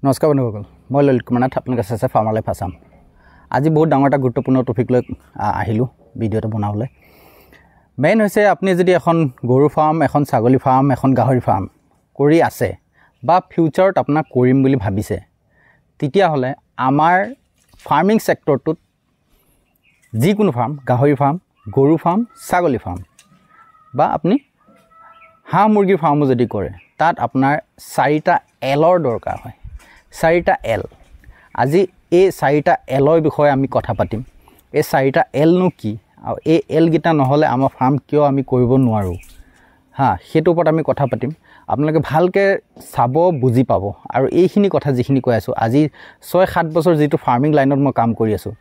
নমস্কাৰ বন্ধুসকল, মই ললিত কুমাৰ নাথ, আপোনালোকে চাইছে ফাৰ্মাৰ লাইফ আছাম। আজি বহুত ডাঙৰ এটা গুৰুত্বপূৰ্ণ টপিক লৈ আহিলোঁ ভিডিঅ'টো বনাবলৈ। মেইন হৈছে আপুনি যদি এখন গৰু ফাৰ্ম, এখন ছাগলী ফাৰ্ম, এখন গাহৰি ফাৰ্ম কৰি আছে বা ফিউচাৰত আপোনাক কৰিম বুলি ভাবিছে, তেতিয়াহ'লে আমাৰ ফাৰ্মিং ছেক্টৰটোত যিকোনো ফাৰ্ম, গাহৰি ফাৰ্ম, গৰু ফাৰ্ম, ছাগলী ফাৰ্ম বা আপুনি হাঁহ মুৰ্গীৰ ফাৰ্মো যদি কৰে, তাত আপোনাৰ 4টা এলৰ দৰকাৰ হয়। 4টা এল। আজি এই 4টা এলৰ বিষয়ে আমি কথা পাতিম। এই 4টা এলনো কি আৰু এই এলকেইটা নহ'লে আমাৰ ফাৰ্ম কিয় আমি কৰিব নোৱাৰোঁ, সেইটোৰ ওপৰত আমি কথা পাতিম। আপোনালোকে ভালকৈ চাব, বুজি পাব। আৰু এইখিনি কথা যিখিনি কৈ আছোঁ, আজি 6-7 বছৰ যিটো ফাৰ্মিং লাইনত মই কাম কৰি আছোঁ,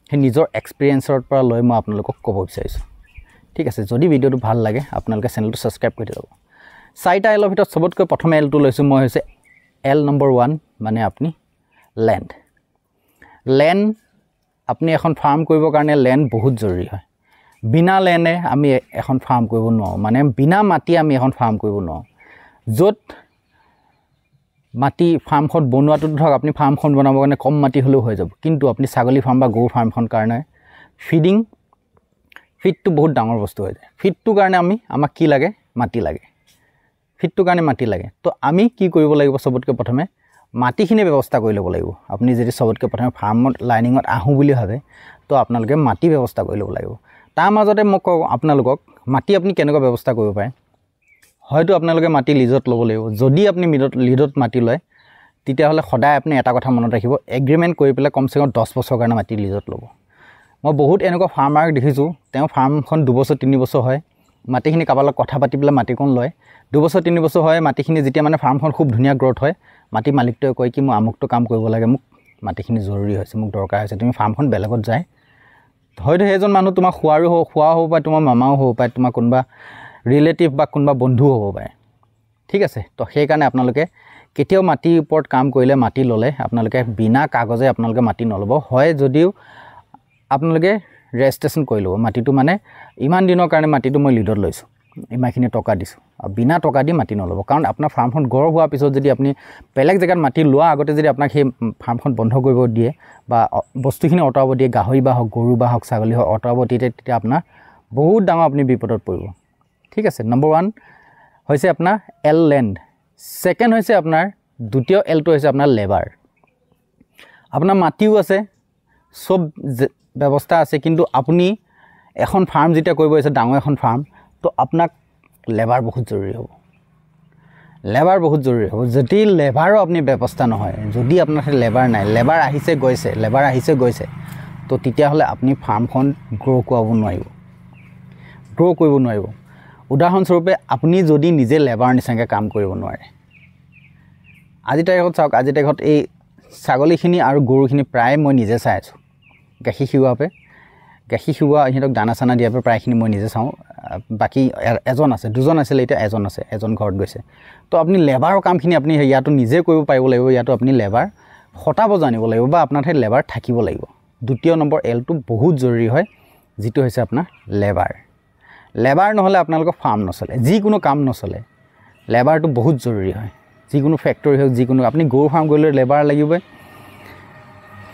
সেই নিজৰ এক্সপিৰিয়েঞ্চৰ পৰা লৈ মই আপোনালোকক ক'ব বিচাৰিছোঁ। ঠিক আছে, যদি ভিডিঅ'টো ভাল লাগে আপোনালোকে চেনেলটো ছাবস্ক্ৰাইব কৰি দিব। 4টা এলৰ ভিতৰত চবতকৈ প্ৰথমে এলটো লৈছোঁ মই, হৈছে এল নম্বৰ 1, মানে আপুনি লেণ্ড। লেণ্ড, আপুনি এখন ফাৰ্ম কৰিবৰ কাৰণে লেণ্ড বহুত জৰুৰী হয়। বিনা লেণ্ডে আমি এখন ফাৰ্ম কৰিব নোৱাৰোঁ, মানে বিনা মাটি আমি এখন ফাৰ্ম কৰিব নোৱাৰোঁ। য'ত মাটি ফাৰ্মখন বনোৱাটো ধৰক, আপুনি ফাৰ্মখন বনাবৰ কাৰণে কম মাটি হ'লেও হৈ যাব, কিন্তু আপুনি ছাগলী ফাৰ্ম বা গৰু ফাৰ্মখন কাৰণে ফিডটো বহুত ডাঙৰ বস্তু হৈ যায়। ফিডটোৰ কাৰণে আমাক কি লাগে? মাটি লাগে। ফিডটোৰ কাৰণে মাটি লাগে। তো আমি কি কৰিব লাগিব? চবতকৈ প্ৰথমে মাটিখিনি ব্যৱস্থা কৰি ল'ব লাগিব। আপুনি যদি চবতকৈ প্ৰথমে ফাৰ্মত লাইনিঙত আহোঁ বুলি ভাবে, তো আপোনালোকে মাটি ব্যৱস্থা কৰি ল'ব লাগিব। তাৰ মাজতে মই কওঁ আপোনালোকক, মাটি আপুনি কেনেকুৱা ব্যৱস্থা কৰিব পাৰে। হয়তো আপোনালোকে মাটি লিজত ল'ব লাগিব। যদি আপুনি লিজত মাটি লয়, তেতিয়াহ'লে সদায় আপুনি এটা কথা মনত ৰাখিব, এগ্ৰিমেণ্ট কৰি পেলাই কমচে কম 10 বছৰৰ কাৰণে মাটি লিজত ল'ব। মই বহুত এনেকুৱা ফাৰ্মাৰক দেখিছোঁ, তেওঁ ফাৰ্মখন 2 বছৰ 3 বছৰ হয়, মাটিখিনি কাৰোবাৰ লগত কথা পাতি পেলাই মাটিকণ লয়। 2 বছৰ 3 বছৰ হয়, মাটিখিনি যেতিয়া মানে ফাৰ্মখন খুব ধুনীয়া গ্ৰ'থ হয়, মাটি মালিকটোৱে কয় কি, মই আমুকটো কাম কৰিব লাগে, মোক মাটিখিনি জৰুৰী হৈছে, মোক দৰকাৰ হৈছে, তুমি ফাৰ্মখন বেলেগত যায়। হয়তো সেইজন মানুহ তোমাৰ খোৱা হ'ব পাৰে, তোমাৰ মামাও হ'ব পাৰে, তোমাৰ কোনোবা ৰিলেটিভ বা কোনোবা বন্ধুও হ'ব পাৰে। ঠিক আছে, তো সেইকাৰণে আপোনালোকে কেতিয়াও মাটিৰ ওপৰত কাম কৰিলে, মাটি ল'লে আপোনালোকে বিনা কাগজে আপোনালোকে মাটি নল'ব। হয় যদিও আপোনালোকে ৰেজিষ্ট্ৰেশ্যন কৰি ল'ব মাটিটো, মানে ইমান দিনৰ কাৰণে মাটিটো মই লিডত লৈছোঁ, ইমানখিনি টকা দিছোঁ, আৰু বিনা টকা দি মাটি নল'ব। কাৰণ আপোনাৰ ফাৰ্মখন গঢ় হোৱাৰ পিছত যদি আপুনি বেলেগ জেগাত মাটি লোৱাৰ আগতে যদি আপোনাক সেই ফাৰ্মখন বন্ধ কৰিব দিয়ে বা বস্তুখিনি আঁতৰাব দিয়ে, গাহৰি বা হওক, গৰু বা হওক, ছাগলী হওক, আঁতৰাব দিয়ে, তেতিয়া আপোনাৰ বহুত ডাঙৰ আপুনি বিপদত পৰিব। ঠিক আছে, নম্বৰ 1 হৈছে আপোনাৰ এল, লেণ্ড। ছেকেণ্ড হৈছে আপোনাৰ, দ্বিতীয় এলটো হৈছে আপোনাৰ লেবাৰ। আপোনাৰ মাটিও আছে, চব ব্যৱস্থা আছে, কিন্তু আপুনি এখন ফাৰ্ম যেতিয়া কৰিব হৈছে, ডাঙৰ এখন ফাৰ্ম, তো আপোনাক লেবাৰ বহুত জৰুৰী হ'ব। লেবাৰ বহুত জৰুৰী হ'ব। যদি লেবাৰো আপুনি ব্যৱস্থা নহয়, যদি আপোনাৰ লেবাৰ নাই, লেবাৰ আহিছে গৈছে, তো তেতিয়াহ'লে আপুনি ফাৰ্মখন গ্ৰ' কৰিব নোৱাৰিব। উদাহৰণস্বৰূপে, আপুনি যদি নিজে লেবাৰ নিচিনাকৈ কাম কৰিব নোৱাৰে, আজিৰ তাৰিখত চাওক, আজিৰ তাৰিখত এই ছাগলীখিনি আৰু গৰুখিনি প্ৰায় মই নিজে চাই আছোঁ। গাখীৰ খিৰোৱা, সিহঁতক দানা চানা দিয়াৰ পৰা প্ৰায়খিনি মই নিজে চাওঁ। বাকী এজন আছে, 2জন আছিলে, এতিয়া এজন আছে, এজন ঘৰত গৈছে। তো আপুনি লেবাৰৰ কামখিনি আপুনি ইয়াতো নিজে কৰিব পাৰিব লাগিব। ইয়াতো আপুনি লেবাৰ খটাব জানিব লাগিব বা আপোনাৰ ঠাইত লেবাৰ থাকিব লাগিব। দ্বিতীয় নম্বৰ এলটো বহুত জৰুৰী হয়, যিটো হৈছে আপোনাৰ লেবাৰ। লেবাৰ নহ'লে আপোনালোকৰ ফাৰ্ম নচলে, যিকোনো কাম নচলে। লেবাৰটো বহুত জৰুৰী হয়। যিকোনো ফেক্টৰী হওক, যিকোনো, আপুনি গৰু ফাৰ্ম কৰিলে লেবাৰ লাগিবই,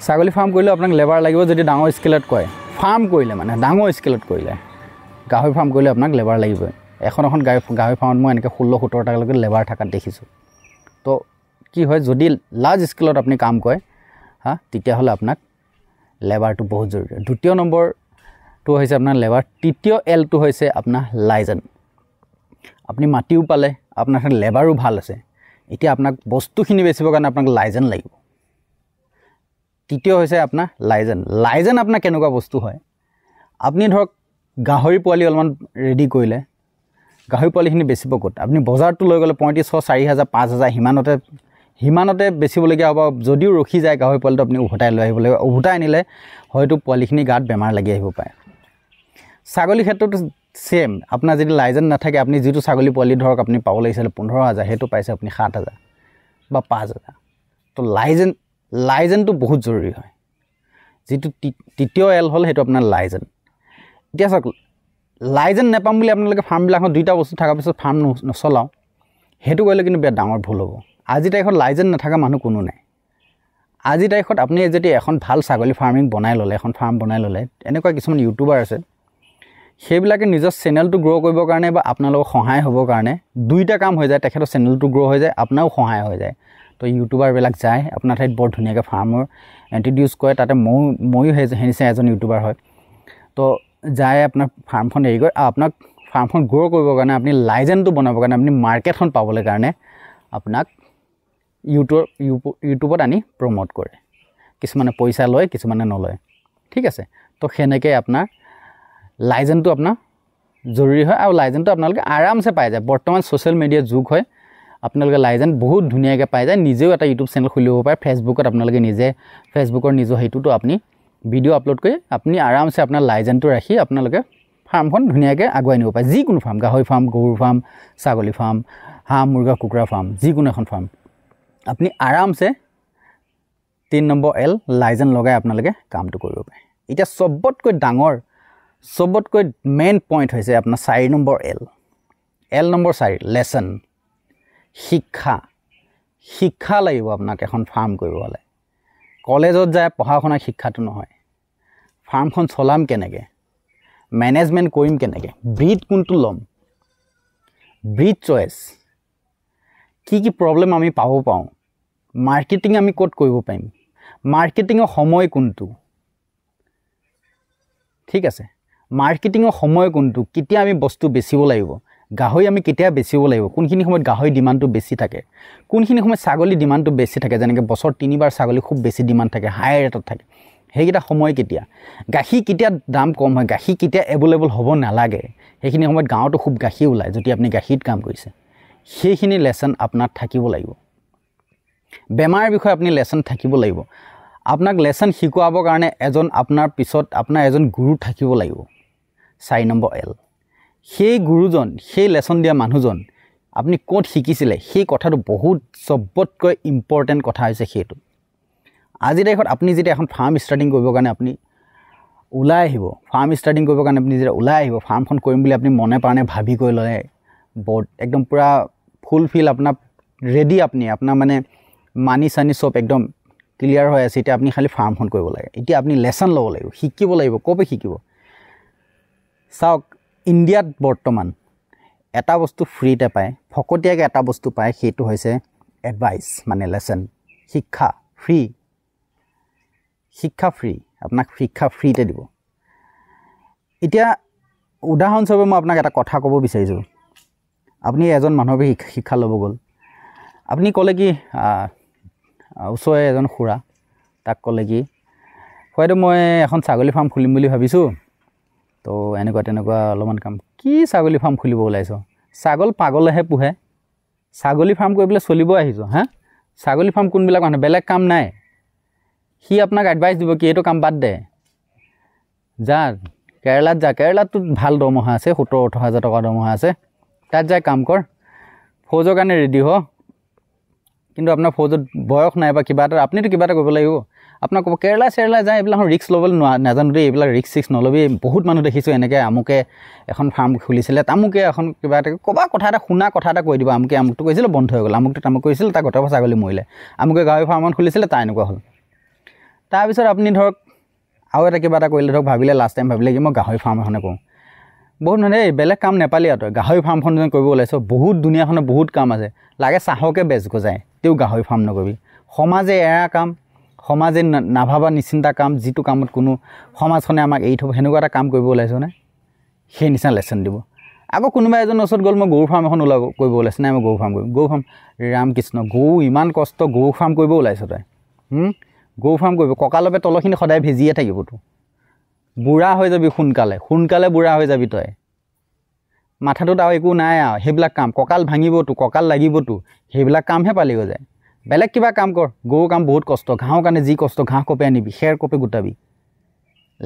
ছাগলী ফাৰ্ম কৰিলেও আপোনাক লেবাৰ লাগিব। যদি ডাঙৰ স্কেলত কয়, ফাৰ্ম কৰিলে মানে ডাঙৰ স্কেলত কৰিলে, গাহৰি ফাৰ্ম কৰিলে আপোনাক লেবাৰ লাগিবই। এখন গাহৰি ফাৰ্মত মই এনেকৈ 16-17টালৈকে লেবাৰ থকাত দেখিছোঁ। তো কি হয়, যদি লাৰ্জ স্কেলত আপুনি কাম কৰে, তেতিয়াহ'লে আপোনাক লেবাৰটো বহুত জৰুৰী। দ্বিতীয় নম্বৰটো হৈছে আপোনাৰ লেবাৰ। তৃতীয় এলটো হৈছে আপোনাৰ লাইজেন। আপুনি মাটিও পালে, আপোনাৰ ঠাইত লেবাৰো ভাল আছে, এতিয়া আপোনাক বস্তুখিনি বেচিবৰ কাৰণে আপোনাক লাইজেন লাগিব। তৃতীয় হৈছে আপোনাৰ লাইজেন। লাইজেন আপোনাৰ কেনেকুৱা বস্তু হয়, আপুনি ধৰক গাহৰি পোৱালি অলপমান ৰেডি কৰিলে, গাহৰি পোৱালিখিনি বেচিব ক'ত? আপুনি বজাৰটো লৈ গ'লে 3500, 4000, 5000 সিমানতে বেচিবলগীয়া হ'ব। যদিও ৰখি যায় গাহৰি পোৱালিটো, আপুনি উভতাই লৈ আহিব লাগিব। উভতাই আনিলে হয়তো পোৱালিখিনি গাত বেমাৰ লাগি আহিব পাৰে। ছাগলীৰ ক্ষেত্ৰতো ছেম। আপোনাৰ যদি লাইজেন নাথাকে, আপুনি যিটো ছাগলী পোৱালি ধৰক আপুনি পাব লাগিছিলে 15000, সেইটো পাইছে আপুনি 7000 বা 5000। তো লাইজেনটো বহুত জৰুৰী হয়। যিটো তৃতীয় এল হ'ল, সেইটো আপোনাৰ লাইজেন। এতিয়া চাওক, লাইজেন নাপাম বুলি আপোনালোকে ফাৰ্মবিলাকত 2টা বস্তু থকাৰ পিছত ফাৰ্ম নচলাওঁ, সেইটো কৰিলে কিন্তু বিৰাট ডাঙৰ ভুল হ'ব। আজিৰ তাৰিখত লাইজেন নাথাকা মানুহ কোনো নাই। আজি তাৰিখত আপুনি যদি এখন ভাল ছাগলী ফাৰ্মিং বনাই ল'লে, এখন ফাৰ্ম বনাই ল'লে, এনেকুৱা কিছুমান ইউটিউবাৰ আছে, সেইবিলাকে নিজৰ চেনেলটো গ্ৰ' কৰিবৰ কাৰণে বা আপোনালোকক সহায় হ'বৰ কাৰণে দুইটা কাম হৈ যায়। তেখেতৰ চেনেলটো গ্ৰ' হৈ যায়, আপোনাৰো সহায় হৈ যায়। তো ইউটিউবাৰবিলাক যায় আপোনাৰ ঠাইত বৰ ধুনীয়াকৈ ফাৰ্মৰ ইণ্ট্ৰডিউচ কৰে। তাতে ময়ো সেই এজন ইউটিউবাৰ হয়। তো যায় আপোনাৰ ফাৰ্মখন হেৰি কৰে, আপোনাক ফাৰ্মখন গ্ৰ' কৰিবৰ কাৰণে, আপুনি লাইজেনটো বনাবৰ কাৰণে, আপুনি মাৰ্কেটখন পাবলৈ কাৰণে আপোনাক ইউটিউবত আনি প্ৰমোট কৰে। কিছুমানে পইচা লয়, কিছুমানে নলয়, ঠিক আছে। তো সেনেকৈ আপোনাৰ লাইজেনটো আপোনাৰ জৰুৰী হয়, আৰু লাইজেনটো আপোনালোকে আৰামছে পাই যায়। বৰ্তমান ছ'চিয়েল মিডিয়াৰ যুগ হয়, আপোনালোকে লাইজেন বহুত ধুনীয়াকৈ পাই যায়। নিজেও এটা ইউটিউব চেনেল খুলিব পাৰে, ফেচবুকত আপোনালোকে নিজে ফেচবুকৰ নিজৰ সেইটোতো আপুনি ভিডিঅ' আপলোড কৰি আপুনি আৰামছে আপোনাৰ লাইজেনটো ৰাখি আপোনালোকে ফাৰ্মখন ধুনীয়াকৈ আগুৱাই নিব পাৰে। যিকোনো ফাৰ্ম, গাহৰি ফাৰ্ম, গৰুৰ ফাৰ্ম, ছাগলী ফাৰ্ম, হাঁহ মুৰ্গা কুকুৰা ফাৰ্ম, যিকোনো এখন ফাৰ্ম আপুনি আৰামছে 3 নম্বৰ L লাইজেন লগাই আপোনালোকে কামটো কৰিব পাৰে। এতিয়া চবতকৈ ডাঙৰ, চবতকৈ মেইন পইণ্ট হৈছে আপোনাৰ 4 নম্বৰ L নম্বৰ 4 লেচন, শিক্ষা। শিক্ষা লাগিব আপোনাক এখন ফাৰ্ম কৰিব হ'লে। কলেজত যায় পঢ়া শুনা শিক্ষাটো নহয়। ফাৰ্মখন চলাম কেনেকৈ, মেনেজমেণ্ট কৰিম কেনেকৈ, ব্ৰীড কোনটো ল'ম, ব্ৰীড চইচ, কি কি প্ৰব্লেম আমি পাব পাৰোঁ, মাৰ্কেটিং আমি ক'ত কৰিব পাৰিম, মাৰ্কেটিঙৰ সময় কোনটো, ঠিক আছে, মাৰ্কেটিঙৰ সময় কোনটো, কেতিয়া আমি বস্তু বেচিব লাগিব, গাহৰি আমি কেতিয়া বেচিব লাগিব, কোনখিনি সময়ত গাহৰি ডিমাণ্ডটো বেছি থাকে, কোনখিনি সময়ত ছাগলী ডিমাণ্ডটো বেছি থাকে, যেনেকৈ বছৰ 3 বাৰ ছাগলী খুব বেছি ডিমাণ্ড থাকে, হাই ৰেটত থাকে, সেইকেইটা সময় কেতিয়া, গাখীৰ কেতিয়া দাম কম হয়, গাখীৰ কেতিয়া এভেইলেবল হ'ব নালাগে, সেইখিনি সময়ত গাঁৱতো খুব গাখীৰ ওলায় যদি আপুনি গাখীৰত কাম কৰিছে, সেইখিনি লেচন আপোনাৰ থাকিব লাগিব। বেমাৰৰ বিষয়ে আপুনি লেচন থাকিব লাগিব। আপোনাক লেচন শিকোৱাবৰ কাৰণে আপোনাৰ পিছত আপোনাৰ এজন গুৰু থাকিব লাগিব। 4 নম্বৰ L, সেই গুৰুজন, সেই লেচন দিয়া মানুহজন আপুনি ক'ত শিকিছিলে, সেই কথাটো বহুত চবতকৈ ইম্পৰ্টেণ্ট কথা হৈছে সেইটো। আজিৰ তাৰিখত আপুনি যেতিয়া এখন ফাৰ্ম ষ্টাৰ্টিং কৰিবৰ কাৰণে আপুনি ওলাই আহিব, ফাৰ্ম ষ্টাৰ্টিং কৰিবৰ কাৰণে আপুনি যেতিয়া ওলাই আহিব, ফাৰ্মখন কৰিম বুলি আপুনি মনে প্ৰাণে ভাবি কৰি ল'লে, একদম পূৰা ফুলফিল আপোনাৰ ৰেডি, আপোনাৰ মানে মানি চানি চব একদম ক্লিয়াৰ হৈ আছে। এতিয়া আপুনি খালি ফাৰ্মখন কৰিব লাগে। এতিয়া আপুনি লেচন ল'ব লাগিব, শিকিব লাগিব। ক'ৰপৰা শিকিব? চাওক, ইণ্ডিয়াত বৰ্তমান এটা বস্তু ফ্ৰীতে পায়, ফকতীয়াকৈ এটা বস্তু পায়, সেইটো হৈছে এডভাইচ, মানে লেচন, শিক্ষা ফ্ৰী। শিক্ষা ফ্ৰী, আপোনাক শিক্ষা ফ্ৰীতে দিব। এতিয়া উদাহৰণস্বৰূপে মই আপোনাক এটা কথা ক'ব বিচাৰিছোঁ। আপুনি এজন মানুহৰ শিক্ষা ল'ব গ'ল, আপুনি ক'লে কি, ওচৰৰে এজন খুৰা, তাক ক'লে কি, হয়তো মই এখন ছাগলী ফাৰ্ম খুলিম বুলি ভাবিছোঁ, তো এনেকুৱা তেনেকুৱা অলপমান কাম। কি ছাগলী ফাৰ্ম খুলিব ওলাইছ? ছাগল পাগলেহে পোহে, ছাগলী ফাৰ্ম কৰিবলৈ চলিব আহিছ হা? ছাগলী ফাৰ্ম কোনবিলাক মানুহ, বেলেগ কাম নাই। সি আপোনাক এডভাইচ দিব কি, এইটো কাম বাদ দে, যা কেৰেলাত যা, কেৰেলাততো ভাল দৰমহা আছে, 17-18 হাজাৰ টকা দৰমহা আছে, তাত যাই কাম কৰ, ফৌজৰ কাৰণে ৰেডি হ। কিন্তু আপোনাৰ ফৌজত বয়স নাই বা কিবা এটা, আপুনিতো কিবা এটা কৰিব লাগিব। আপোনাক ক'ব কেৰেলা চেৰেলা যায়, এইবিলাক ৰিক্স ল'বলৈ নাজানো দেই, এইবিলাক ৰিক্স নল'বি। বহুত মানুহ দেখিছোঁ এনেকৈ, আমুকে এখন ফাৰ্ম খুলিছিলে, তামুকে এখন কিবা এটা ক'বা কথা এটা শুনা কথা এটা কৈ দিব, আমুকটো কৈছিলে বন্ধ হৈ গ'ল, আমুকটো তামুক কৰিছিল, তাৰ গোটেই ছাগলী মৰিলে, আমুকে গাহৰি ফাৰ্মখন খুলিছিলে, তাৰ এনেকুৱা হ'ল। তাৰপিছত আপুনি ধৰক আৰু এটা কিবা এটা কৰিলে, ধৰক ভাবিলে, লাষ্ট টাইম ভাবিলে কি মই গাহৰি ফাৰ্ম এখনে কৰোঁ। বহুত মানে এই বেলেগ কাম নেপালি আৰু তই গাহৰি ফাৰ্মখন যেন কৰিব ওলাইছ, বহুত দুনিয়াখনত বহুত কাম আছে, লাগে চাহকে বেচ গজায়, তেও গাহৰি ফাৰ্ম নকৰিবি। সমাজে এৰা কাম, সমাজে নাভাবা নিচিন্তা কাম, যিটো কামত কোনো সমাজখনে আমাক এৰি থ'ব, সেনেকুৱা এটা কাম কৰিব ওলাইছনে, সেই নিচিনা লেচন দিব। আকৌ কোনোবা এজনৰ ওচৰত গ'ল, মই গৰু ফাৰ্ম এখন কৰিব ওলাইছোঁ, নাই মই গৰু ফাৰ্ম কৰিম। গৰু ফাৰ্ম, ৰামকৃষ্ণ, গৰু ইমান কষ্ট, গৰু ফাৰ্ম কৰিব ওলাইছ তই? গৰু ফাৰ্ম কৰিব, কঁকালপে তলখিনি সদায় ভেজিয়ে থাকিবতো, বুঢ়া হৈ যাবি সোনকালে বুঢ়া হৈ যাবি তই। মাথাটোত আৰু একো নাই আৰু, সেইবিলাক কাম, কঁকাল ভাঙিবতো, কঁকাল লাগিবতো, সেইবিলাক কামহে পালি হৈ যায়। বেলেগ কিবা কাম কৰ, গৰু কাম বহুত কষ্ট, ঘাঁহৰ কাৰণে যি কষ্ট, ঘাঁহ কপে আনিবি, খেৰ কপে গোটাবি,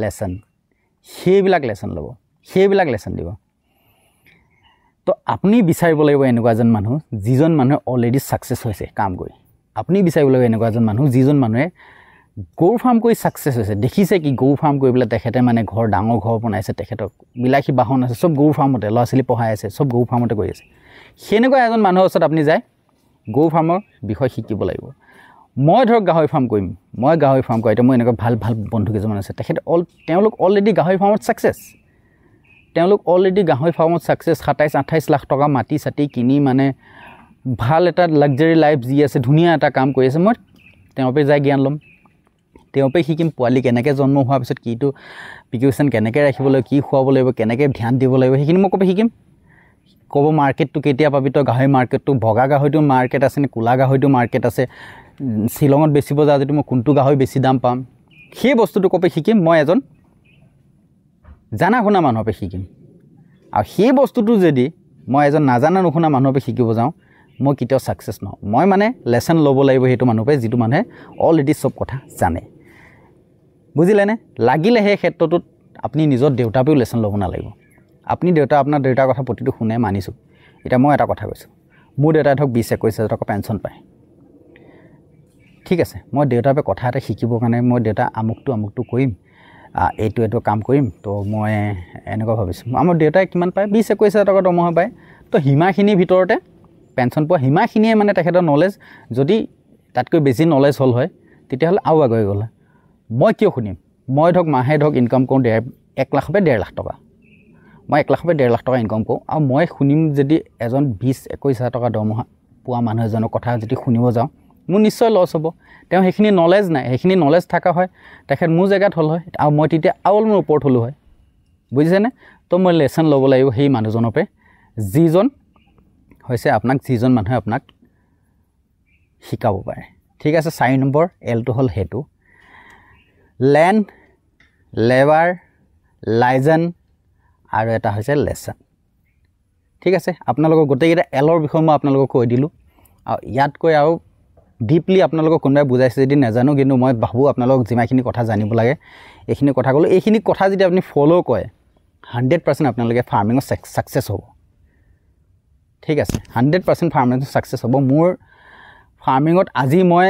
লেচন, সেইবিলাক লেচন ল'ব, সেইবিলাক লেচন দিব। তো আপুনি বিচাৰিব লাগিব এনেকুৱা এজন মানুহ, যিজন মানুহে অলৰেডি ছাকচেছ হৈছে কাম কৰি। আপুনি বিচাৰিব লাগিব এনেকুৱা এজন মানুহ, যিজন মানুহে গৰু ফাৰ্ম কৰি ছাকচেছ হৈছে, দেখিছে কি গৰু ফাৰ্ম কৰি পেলাই তেখেতে মানে ডাঙৰ ঘৰ বনাইছে, তেখেতক বিলাসী বাহন আছে, চব গৰু ফাৰ্মতে, ল'ৰা ছোৱালী পঢ়াই আছে, চব গৰু ফাৰ্মতে কৰি আছে। সেনেকুৱা এজন মানুহৰ ওচৰত আপুনি যায়, গৰু ফাৰ্মৰ বিষয়ে শিকিব লাগিব। মই ধৰক গাহৰি ফাৰ্ম কৰিম, মই গাহৰি ফাৰ্ম কৰা, এতিয়া মোৰ এনেকুৱা ভাল ভাল বন্ধু কিছুমান আছে, তেওঁলোক অলৰেডি গাহৰি ফাৰ্মত ছাকচেছ, তেওঁলোক অলৰেডি গাহৰি ফাৰ্মত ছাকচেছ, 27-28 লাখ টকা মাটি চাটি কিনি মানে ভাল এটা লাক্সাৰী লাইফ যি আছে, ধুনীয়া এটা কাম কৰি আছে। মই তেওঁৰ পৰা যাই জ্ঞান ল'ম, তেওঁৰ পৰা শিকিম পোৱালি কেনেকৈ জন্ম হোৱাৰ পিছত কিটো প্ৰিকশ্যন কেনেকৈ ৰাখিব লাগিব, কি খুৱাব লাগিব, কেনেকৈ ধ্যান দিব লাগিব, সেইখিনি মই ক'ব শিকিম। ক'ব মাৰ্কেটটো কেতিয়া পাবি তই, গাহৰি মাৰ্কেটটো বগা গাহৰিটো মাৰ্কেট আছে নে ক'লা গাহৰিটো মাৰ্কেট আছে, শ্বিলঙত বেচিব যাওঁ যদি মই কোনটো গাহৰি বেছি দাম পাম, সেই বস্তুটো ক'ব শিকিম। মই এজন জানা শুনা মানুহৰ পৰা শিকিম। আৰু সেই বস্তুটো যদি মই এজন নাজানা নুশুনা মানুহৰ পৰা শিকিব যাওঁ, মই কেতিয়াও ছাকচেছ নহওঁ। মই মানে লেচন ল'ব লাগিব সেইটো মানুহৰ পৰা যিটো মানুহে অলৰেডি চব কথা জানে, বুজিলেনে? লাগিলে সেই ক্ষেত্ৰটোত আপুনি নিজৰ দেউতাৰ পৰাও লেচন ল'ব নালাগিব। আপুনি আপোনাৰ দেউতাৰ কথা প্ৰতিটো শুনে, মানিছোঁ। এতিয়া মই এটা কথা কৈছোঁ, মোৰ দেউতাই ধৰক 20-21 হাজাৰ টকা পেঞ্চন পায়, ঠিক আছে। মই দেউতাৰ পৰা কথা এটা শিকিবৰ কাৰণে মই দেউতা আমুকটো কৰিম, এইটো কাম কৰিম, তো মই এনেকুৱা ভাবিছোঁ। আমাৰ দেউতাই কিমান পায়? 20-21 হাজাৰ টকা দৰমহা পায়। তো সীমাখিনিৰ ভিতৰতে পেঞ্চন পোৱা সীমাখিনিয়ে মানে তেখেতৰ নলেজ, যদি তাতকৈ বেছি নলেজ হ'ল হয় তেতিয়াহ'লে আৰু আগুৱাই গ'ল হয়। মই কিয় শুনিম? মই ধৰক মাহে ধৰক ইনকাম কৰোঁ 1 লাখৰ পৰা 1.5 লাখ টকা, মই 1 লাখৰ পৰা 1.5 লাখ টকা ইনকাম কৰোঁ, আৰু মই শুনিম যদি এজন 20-21 হাজাৰ টকা দৰমহা পোৱা মানুহ এজনৰ কথা যদি শুনিব যাওঁ, মোৰ নিশ্চয় লছ হ'ব। তেওঁ সেইখিনি নলেজ নাই, সেইখিনি নলেজ থকা হয় তেখেত মোৰ জেগাত হ'ল হয়, আৰু মই তেতিয়া আৰু অলপমান ওপৰত হ'লোঁ হয়, বুজিছেনে? তো মই লেচন ল'ব লাগিব সেই মানুহজনৰ পৰা, যিজন হৈছে যিজন মানুহে আপোনাক শিকাব পাৰে, ঠিক আছে। 4 নম্বৰ এলটো হ'ল সেইটো, লেণ্ড, লেবাৰ, লাইজেন আৰু এটা হৈছে লেচন, ঠিক আছে। আপোনালোকৰ গোটেইকেইটা এলৰ বিষয়ে মই আপোনালোকক কৈ দিলোঁ, আৰু ইয়াতকৈ আৰু ডিপলি আপোনালোকক কোনোবাই বুজাইছে যদি নাজানো, কিন্তু মই ভাবোঁ আপোনালোকক যিমানখিনি কথা জানিব লাগে এইখিনি কথা ক'লোঁ। এইখিনি কথা যদি আপুনি ফ'ল' কৰে 100% আপোনালোকে ফাৰ্মিঙত ছাকচেছ হ'ব, ঠিক আছে। 100% ফাৰ্মিঙত ছাকচেছ হ'ব। মোৰ ফাৰ্মিঙত আজি মই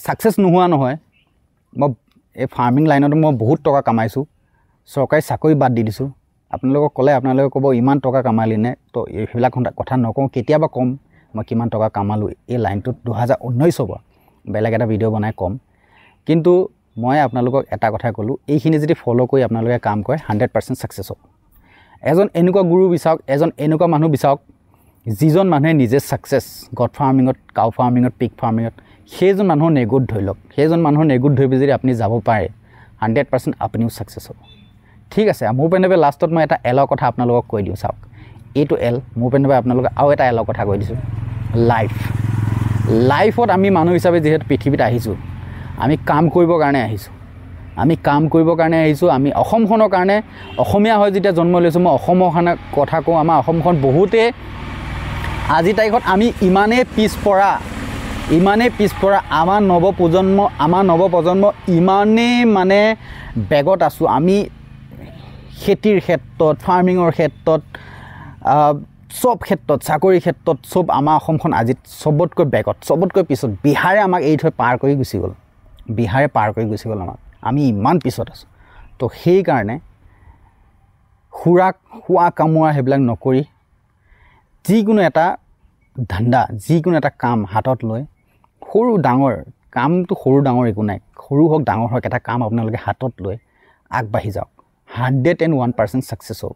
ছাকচেছ নোহোৱা নহয়, মই এই ফাৰ্মিং লাইনত মই বহুত টকা কামাইছোঁ, চৰকাৰী চাকৰি বাদ দি দিছোঁ। আপোনালোকক ক'লে আপোনালোকে ক'ব ইমান টকা কামালি নে? তো এইবিলাক কথা নকওঁ, কেতিয়াবা ক'ম মই কিমান টকা কামালোঁ এই লাইনটোত 2019 হ'ব, বেলেগ এটা ভিডিঅ' বনাই ক'ম। কিন্তু মই আপোনালোকক এটা কথাই ক'লোঁ, এইখিনি যদি ফ'ল' কৰি আপোনালোকে কাম কৰে 100% ছাকচেছ হ'ব। এজন এনেকুৱা গুৰু বিচাৰক, এজন এনেকুৱা মানুহ বিচাৰক যিজন মানুহে নিজে ছাকচেছ, গড ফাৰ্মিঙত, কাউ ফাৰ্মিঙত, পিগ ফাৰ্মিঙত, সেইজন মানুহৰ নেগুত ধৰি লওক। সেইজন মানুহৰ নেগুত ধৰি যদি আপুনি যাব পাৰে 100% আপুনিও ছাকচেছ হ'ব, ঠিক আছে। মোৰ পেনেবে লাষ্টত মই এটা এলৰ কথা আপোনালোকক কৈ দিওঁ, চাওক এইটো এল, মোৰ পেনেবে আপোনালোকক আৰু এটা এলৰ কথা কৈ দিছোঁ, লাইফত আমি মানুহ হিচাপে যিহেতু পৃথিৱীত আহিছোঁ, আমি কাম কৰিবৰ কাৰণে আহিছোঁ, আমি অসমখনৰ কাৰণে, অসমীয়া হৈ যেতিয়া জন্ম লৈছোঁ, মই অসমৰ কাৰণে কথা কওঁ। আমাৰ অসমখন বহুতে আজিৰ তাৰিখত আমি ইমানেই পিছপৰা, আমাৰ নৱপ্ৰজন্ম ইমানেই মানে বেগত আছোঁ। আমি খেতিৰ ক্ষেত্ৰত, ফাৰ্মিঙৰ ক্ষেত্ৰত, চব ক্ষেত্ৰত, চাকৰিৰ ক্ষেত্ৰত, চব আমাৰ অসমখন আজি চবতকৈ বেগত, চবতকৈ পিছত। বিহাৰে আমাক এৰি থৈ পাৰ কৰি গুচি গ'ল, আমাক, আমি ইমান পিছত আছোঁ। তো সেইকাৰণে খোৱা কামোৰা সেইবিলাক নকৰি যিকোনো এটা ধান্দা, যিকোনো এটা কাম হাতত লৈ, সৰু ডাঙৰ কামটো, সৰু ডাঙৰ একো নাই, সৰু হওক ডাঙৰ হওক, এটা কাম আপোনালোকে হাতত লৈ আগবাঢ়ি যাওক, 101% ছাকচেছ হ'ব।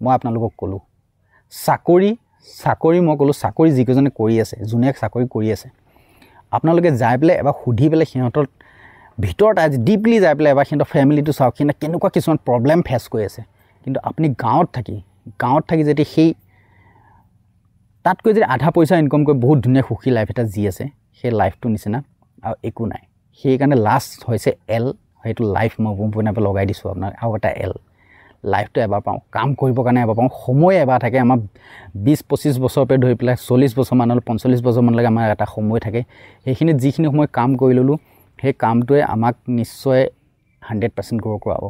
মই আপোনালোকক ক'লোঁ চাকৰি মই ক'লোঁ, চাকৰি যিকেইজনে কৰি আছে, যোনে চাকৰি কৰি আছে, আপোনালোকে যাই পেলাই এবাৰ সুধি পেলাই সিহঁতৰ ভিতৰত আজি ডিপলি যাই পেলাই এবাৰ সিহঁতৰ ফেমিলিটো চাওক, সিহঁতে কেনেকুৱা কিছুমান প্ৰব্লেম ফেচ কৰি আছে। কিন্তু আপুনি গাঁৱত থাকি যদি সেই তাতকৈ যদি আধা পইচা ইনকাম কৰি বহুত ধুনীয়া সুখী লাইফ এটা যি আছে, সেই লাইফটোৰ নিচিনা আৰু একো নাই। সেইকাৰণে লাষ্ট হৈছে এল, সেইটো লাইফ মই বনাই লগাই দিছোঁ আপোনাক। আৰু এটা এল, লাইফটো এবাৰ পাওঁ, কাম কৰিবৰ কাৰণে এবাৰ পাওঁ, সময় এবাৰ থাকে। আমাৰ 20-25 বছৰৰ পৰা ধৰি পেলাই 40 বছৰমানলৈ, 45 বছৰমানলৈকে আমাৰ এটা সময় থাকে। সেইখিনিত যিখিনি সময় কাম কৰি ল'লোঁ, সেই কামটোৱে আমাক নিশ্চয় 100% গ্ৰ' কৰাব।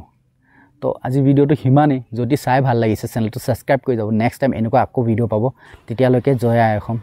তো আজি ভিডিঅ'টো সিমানেই। যদি চাই ভাল লাগিছে চেনেলটো ছাবস্ক্ৰাইব কৰি যাব। নেক্সট টাইম এনেকুৱা আকৌ ভিডিঅ' পাব। তেতিয়ালৈকে জয় আই অসম।